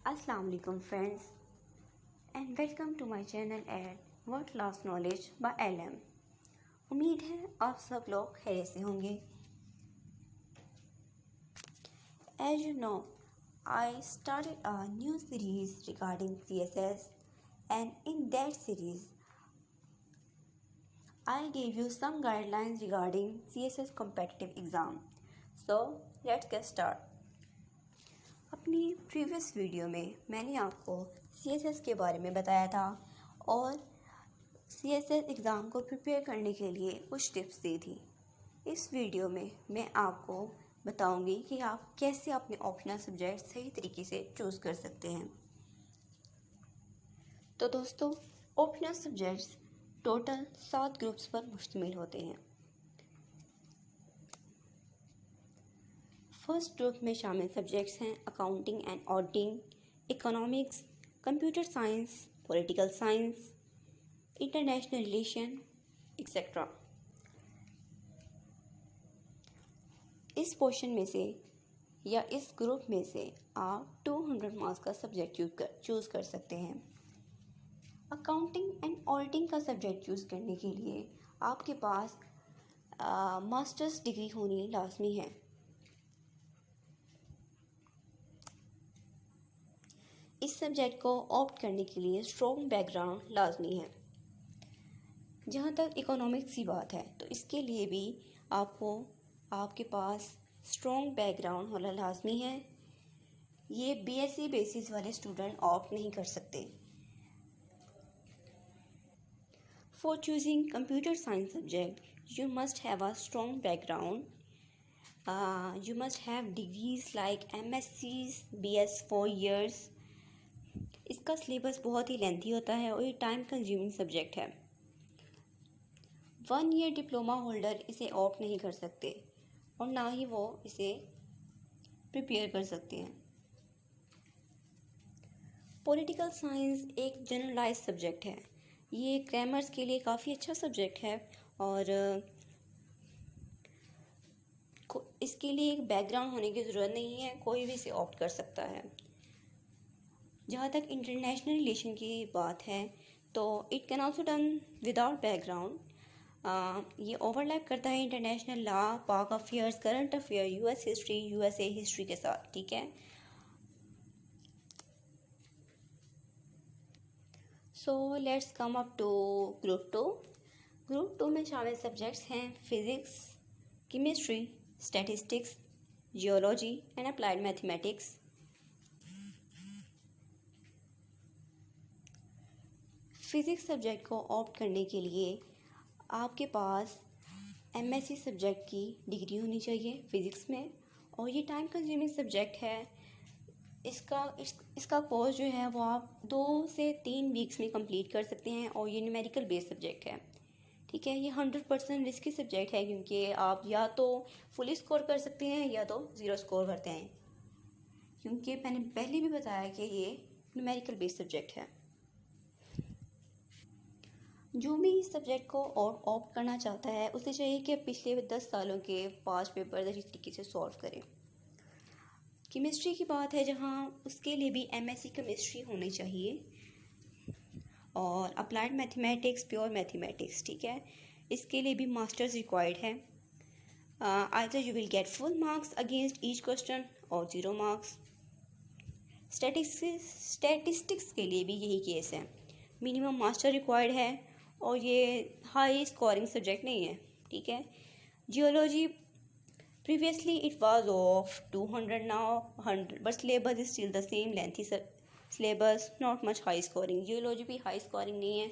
Assalamu alaikum friends and welcome to my channel at World Class Knowledge by LM। उम्मीद है आप सब लोग खैरियत से होंगे। As you know, I started a new series regarding CSS and in that series I gave you some guidelines regarding CSS competitive exam. So let's get started। अपनी previous video में मैंने आपको CSS के बारे में बताया था और CSS एग्ज़ाम को प्रिपेयर करने के लिए कुछ टिप्स दी थी। इस वीडियो में मैं आपको बताऊंगी कि आप कैसे अपने ऑप्शनल सब्जेक्ट सही तरीके से चूज़ कर सकते हैं। तो दोस्तों, ऑप्शनल सब्जेक्ट्स टोटल 7 ग्रुप्स पर मुश्तमिल होते हैं। फर्स्ट ग्रुप में शामिल सब्जेक्ट्स हैं accounting and auditing, economics, computer science, political science, international relation etcetera. इस पोर्शन में से या इस ग्रुप में से आप 200 मार्क्स का सब्जेक्ट चूज़ कर सकते हैं। अकाउंटिंग एंड ऑडिटिंग का सब्जेक्ट चूज़ करने के लिए आपके पास मास्टर्स डिग्री होनी लाजमी है। इस सब्जेक्ट को ऑप्ट करने के लिए स्ट्रॉन्ग बैकग्राउंड लाजमी है। जहाँ तक इकोनॉमिक्स की बात है तो इसके लिए भी आपके पास स्ट्रॉन्ग बैकग्राउंड होना लाजमी है। ये बीएससी बेसिस वाले स्टूडेंट ऑप्ट नहीं कर सकते। For choosing computer science subject you must have a strong background. You must have degrees like MScs, BS 4 years। इसका सिलेबस बहुत ही लेंथी होता है और ये टाइम कंज्यूमिंग सब्जेक्ट है। 1 ईयर डिप्लोमा होल्डर इसे ऑप्ट नहीं कर सकते और ना ही वो इसे प्रिपेयर कर सकते हैं। पॉलिटिकल साइंस एक जनरलाइज सब्जेक्ट है। ये ग्रामर्स के लिए काफ़ी अच्छा सब्जेक्ट है और इसके लिए एक बैकग्राउंड होने की ज़रूरत नहीं है, कोई भी इसे ऑप्ट कर सकता है। जहाँ तक इंटरनेशनल रिलेशन की बात है तो it can also done without background. ये ओवरलैप करता है international law, Pak affairs, current affair, US history, USA history के साथ, ठीक है। So let's come up to group 2। Group 2 में शामिल सब्जेक्ट्स हैं physics, chemistry, statistics, geology and applied mathematics. Physics subject को ऑप्ट करने के लिए आपके पास एमएससी सब्जेक्ट की डिग्री होनी चाहिए फिज़िक्स में और ये टाइम कंज्यूमिंग सब्जेक्ट है। इसका कोर्स जो है वो आप 2 से 3 वीक्स में कंप्लीट कर सकते हैं और ये न्यूमेरिकल बेस्ड सब्जेक्ट है, ठीक है। ये 100% रिस्की सब्जेक्ट है क्योंकि आप या तो फुल स्कोर कर सकते हैं या तो 0 स्कोर करते हैं, क्योंकि मैंने पहले भी बताया कि ये न्यूमेरिकल बेस्ड सब्जेक्ट है। जो भी इस सब्जेक्ट को ऑप्ट करना चाहता है उसे चाहिए कि पिछले 10 सालों के 5 पेपर अच्छी तरीके से सॉल्व करें। केमिस्ट्री की बात है जहाँ उसके लिए भी एमएससी केमिस्ट्री होनी चाहिए और अप्लाइड मैथमेटिक्स, प्योर मैथमेटिक्स, ठीक है। इसके लिए भी मास्टर्स रिक्वायर्ड है। Either you will get full marks against each question और 0 मार्क्स। स्टैटिस्टिक्स के लिए भी यही केस है, मिनिमम मास्टर रिक्वायर्ड है और ये हाई स्कोरिंग सब्जेक्ट नहीं है, ठीक है। Geology previously it was of 200, now 100, but syllabus is still the same lengthy syllabus, not much high scoring. Geology भी हाई स्कोरिंग नहीं है,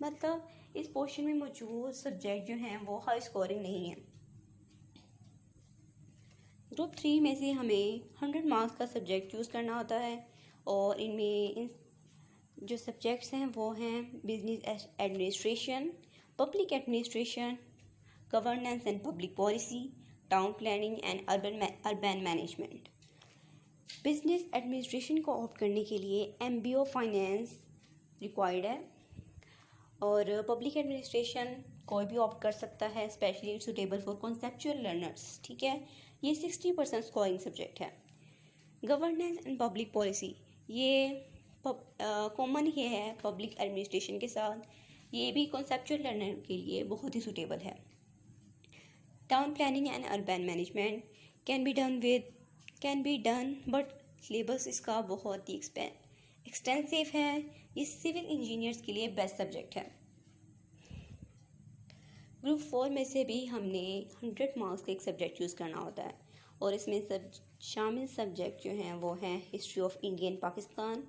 मतलब इस पोर्शन में मौजूद सब्जेक्ट जो हैं वो हाई स्कोरिंग नहीं है। ग्रुप 3 में से हमें 100 मार्क्स का सब्जेक्ट चूज़ करना होता है और इनमें जो सब्जेक्ट्स हैं वो हैं business administration, public administration, governance and public policy, town planning and urban management. Business administration को ऑप्ट करने के लिए एमबीओ फाइनेंस रिक्वायर्ड है और पब्लिक एडमिनिस्ट्रेशन कोई भी ऑप्ट कर सकता है, specially suitable for conceptual learners, ठीक है। ये 60% स्कोरिंग सब्जेक्ट है। गवर्नेंस एंड पब्लिक पॉलिसी ये कॉमन ही है पब्लिक एडमिनिस्ट्रेशन के साथ। ये भी कॉन्सेप्चुअल लर्नर के लिए बहुत ही सूटेबल है। Town planning and urban management can be done but syllabus इसका बहुत ही एक्सटेंसिव है। ये सिविल इंजीनियर्स के लिए बेस्ट सब्जेक्ट है। ग्रुप 4 में से भी हमने 100 मार्क्स का एक सब्जेक्ट चूज़ करना होता है और इसमें शामिल सब्जेक्ट जो हैं वो हैं history of India and Pakistan,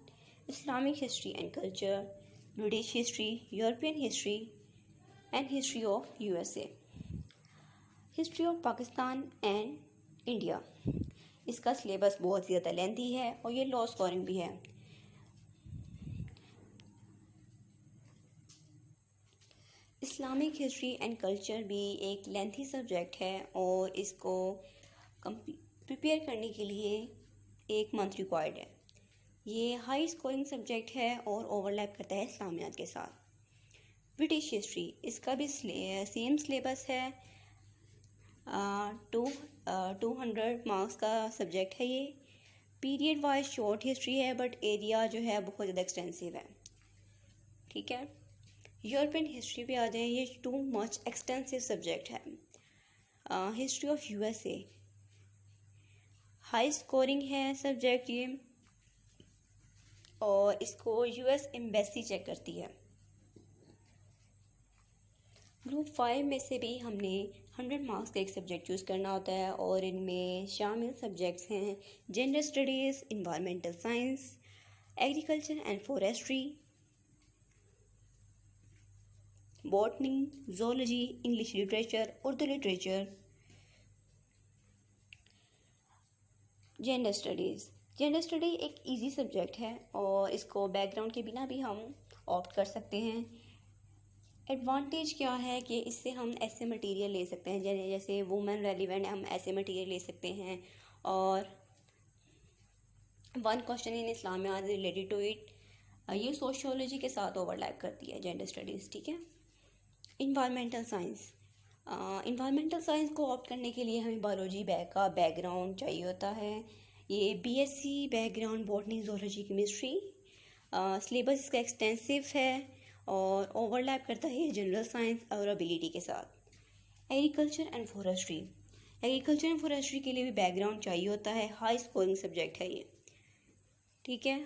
Islamic history and culture, British history, European history and history of USA. History of Pakistan and India, इसका सिलेबस बहुत ज़्यादा लेंथी है और ये लो स्कोरिंग भी है। इस्लामिक हिस्ट्री एंड कल्चर भी एक लेंथी सब्जेक्ट है और इसको प्रिपेयर करने के लिए 1 मंथ रिक्वायर्ड है। ये हाई स्कोरिंग सब्जेक्ट है और ओवरलैप करता है इस्लामियात के साथ। ब्रिटिश हिस्ट्री, इसका भी सेम सिलेबस है। 200 मार्क्स का सब्जेक्ट है ये। पीरियड वाइज शॉर्ट हिस्ट्री है बट एरिया जो है बहुत ज़्यादा एक्सटेंसिव है। ठीक है, यूरोपियन हिस्ट्री पे आ जाए, ये टू मच एक्सटेंसिव सब्जेक्ट है। History of USA, high scoring है सब्जेक्ट ये और इसको यूएस एम्बेसी चेक करती है। ग्रुप 5 में से भी हमने 100 मार्क्स का एक सब्जेक्ट चूज़ करना होता है और इनमें शामिल सब्जेक्ट्स हैं gender studies, environmental science, agriculture and forestry, botany, zoology, English literature, Urdu literature. Gender study एक इजी सब्जेक्ट है और इसको बैकग्राउंड के बिना भी हम ऑप्ट कर सकते हैं। एडवांटेज क्या है कि इससे हम ऐसे मटेरियल ले सकते हैं जैसे वुमेन रेलिवेंट, हम ऐसे मटेरियल ले सकते हैं और 1 question in Islamiyat related to it, ये सोशियोलॉजी के साथ ओवरलैप करती है जेंडर स्टडीज़। ठीक है, इन्वायरमेंटल साइंस को ऑप्ट करने के लिए हमें बायोलॉजी का बैकग्राउंड चाहिए होता है। ये BSc background, botany, zoology, chemistry. Syllabus इसका एक्सटेंसिव है और ओवरलैप करता है जनरल साइंस और एबिलिटी के साथ। एग्रीकल्चर एंड फॉरेस्ट्री के लिए भी बैकग्राउंड चाहिए होता है। हाई स्कोरिंग सब्जेक्ट है ये। ठीक है,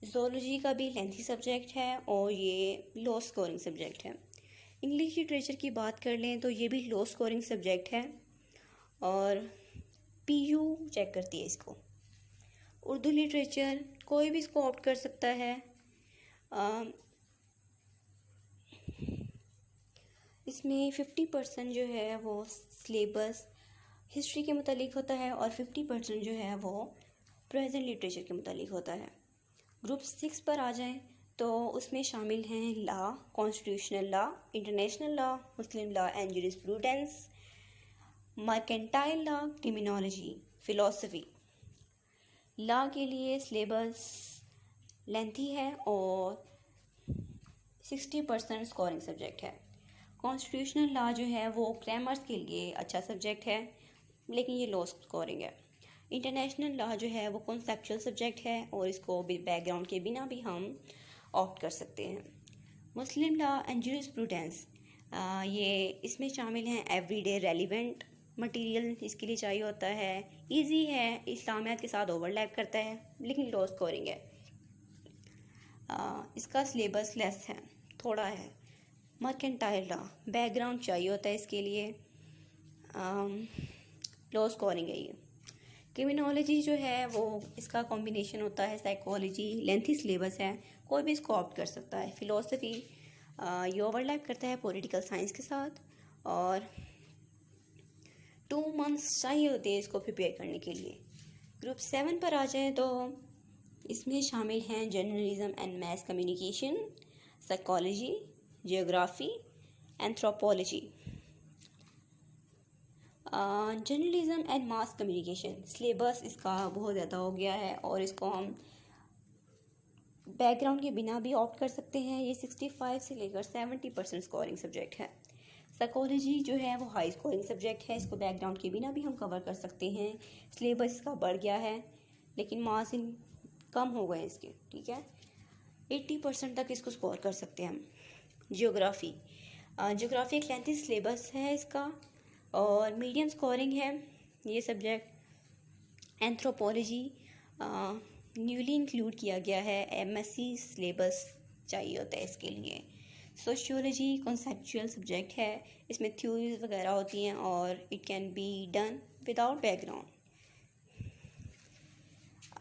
ज़ूलॉजी का भी लेंथी सब्जेक्ट है और ये लो स्कोरिंग सब्जेक्ट है। इंग्लिश लिटरेचर की बात कर लें तो ये भी लो स्कोरिंग सब्जेक्ट है और पीयू चेक करती है इसको। उर्दू लिटरेचर कोई भी इसको ऑप्ट कर सकता है। इसमें 50% जो है वो सिलेबस हिस्ट्री के मुतालिक होता है और 50% जो है वो प्रेजेंट लिटरेचर के मुतालिक होता है। ग्रुप 6 पर आ जाएं तो उसमें शामिल हैं law, constitutional law, international law, Muslim law and jurisprudence, mercantile law, criminology, philosophy. Law के लिए सिलेबस लेंथी है और 60% स्कोरिंग सब्जेक्ट है। कॉन्स्टिट्यूशनल लॉ जो है वो ग्रामर्स के लिए अच्छा सब्जेक्ट है लेकिन ये लो स्कोरिंग है। इंटरनेशनल लॉ जो है वो कॉन्सेप्चुअल सब्जेक्ट है और इसको बैकग्राउंड के बिना भी हम ऑप्ट कर सकते हैं। मुस्लिम लॉ एंड जूरिस्प्रूडेंस, ये इसमें शामिल हैं एवरीडे रेलिवेंट मटेरियल इसके लिए चाहिए होता है। इजी है, इस्लामियात के साथ ओवरलैप करता है लेकिन लो स्कोरिंग है। इसका सिलेबस लेस है, थोड़ा है। मर्केंटाइल लॉ, बैकग्राउंड चाहिए होता है इसके लिए, लो स्कोरिंग है ये। क्रिमिनोलॉजी जो है वो इसका कॉम्बिनेशन होता है साइकोलॉजी, लेंथी सिलेबस है, कोई भी इसको ऑप्ट कर सकता है। फ़िलोसफी, ये ओवरलैप करता है पॉलिटिकल साइंस के साथ और 2 मंथ्स चाहिए होते हैं इसको प्रिपेयर करने के लिए। ग्रुप 7 पर आ जाएँ तो इसमें शामिल हैं journalism and mess communication, psychology, geography, anthropology. Journalism and mass communication, syllabus इसका बहुत ज़्यादा हो गया है और इसको हम बैकग्राउंड के बिना भी ऑप्ट कर सकते हैं। ये 65 से लेकर 70% स्कोरिंग सब्जेक्ट है। साइकोलॉजी जो है वो हाई स्कोरिंग सब्जेक्ट है, इसको बैकग्राउंड के बिना भी हम कवर कर सकते हैं। सिलेबस इसका बढ़ गया है लेकिन मार्क्स कम हो गए इसके, ठीक है। 80% तक इसको स्कोर कर सकते हैं हम। जियोग्राफ़ी एक लेंथी सिलेबस है इसका और मीडियम स्कोरिंग है ये सब्जेक्ट। एंथ्रोपोलॉजी न्यूली इंक्लूड किया गया है, एमएससी सिलेबस चाहिए होता है इसके लिए। सोशियोलॉजी कॉन्सेप्चुअल सब्जेक्ट है, इसमें थ्योरीज वगैरह होती हैं और it can be done without background.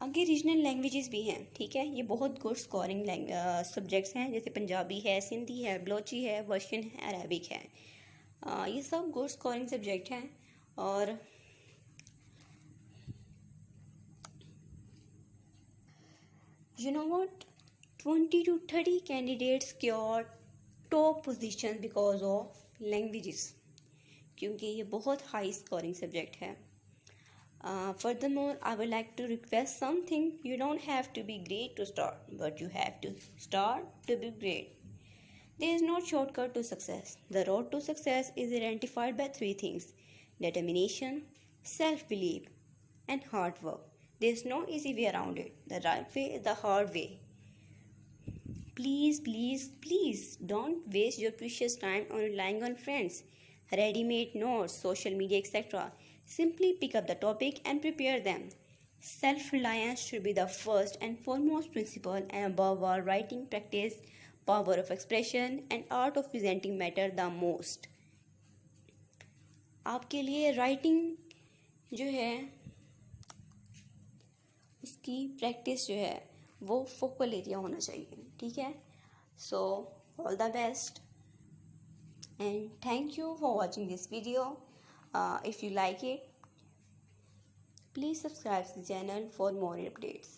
आगे रीजनल लैंग्वेजेस भी हैं, ठीक है। ये बहुत गुड स्कोरिंग सब्जेक्ट्स हैं, जैसे पंजाबी है, सिंधी है, बलोची है, वर्शियन है, अरेबिक है। ये सब गुड स्कोरिंग सब्जेक्ट हैं। और you know what, 20 to 30 candidates secured top positions because of languages, क्योंकि ये बहुत हाई स्कोरिंग सब्जेक्ट है। Furthermore, I would like to request something. You don't have to be great to start, but you have to start to be great. There is no shortcut to success. The road to success is identified by 3 things: determination, self-belief, and hard work. There is no easy way around it. The right way is the hard way. Please, please, please don't waste your precious time on relying on friends, ready-made notes, social media, etc. Simply pick up the topic and prepare them. Self-reliance should be the first and foremost principle, and above all, writing practice, power of expression, and art of presenting matter the most. आपके लिए writing जो है इसकी practice जो है वो focal area होना चाहिए, ठीक है। So all the best and thank you for watching this video. If you like it, please subscribe to the channel for more updates.